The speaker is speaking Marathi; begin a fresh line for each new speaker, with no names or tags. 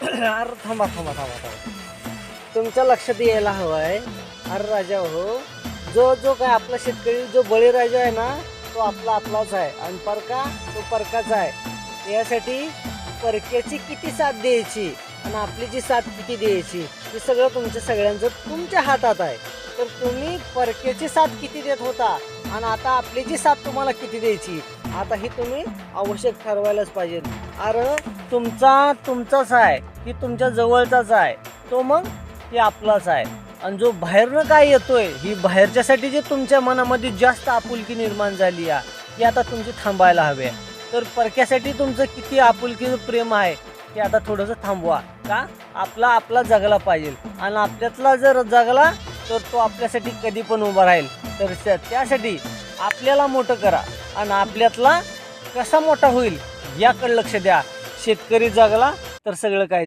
अरे थांबा थांबा थांबा थांबा, तुमच्या लक्षात यायला हवं आहे. अरे राजा हो, जो जो काय आपला शेतकरी जो बळीराजा आहे ना, तो आपलाच आहे आणि परका तो परकाचा आहे. यासाठी परक्याची किती साथ द्यायची आणि आपली जी साथ किती द्यायची हे सगळं तुमच्या सगळ्यांचं तुमच्या हातात आहे. तर तुम्ही परक्याची साथ किती देत होता आणि आता आपली जी साथ तुम्हाला किती द्यायची, आता ही तुम्ही आवश्यक ठरवायलाच पाहिजे. अरे तुमचाच आहे की तुमच्या जवळचाच आहे, तो मग ते आपलाच आहे. आणि जो बाहेरनं काय येतोय, ही बाहेरच्यासाठी जे तुमच्या मनामध्ये जास्त आपुलकी निर्माण झाली आहे, ती आता तुमची थांबायला हवी आहे. तर परक्यासाठी तुमचं किती आपुलकीचं प्रेम आहे ते आता थोडंसं थांबवा. का आपला जगला पाहिजे आणि आपल्यातला जर जगला तर तो आपल्यासाठी कधी पण उभा राहील. तर त्यासाठी आपल्याला मोठं करा आणि आपल्यातला कसा मोठा होईल याकडे लक्ष द्या. शेतकरी जगला तर सगळं काय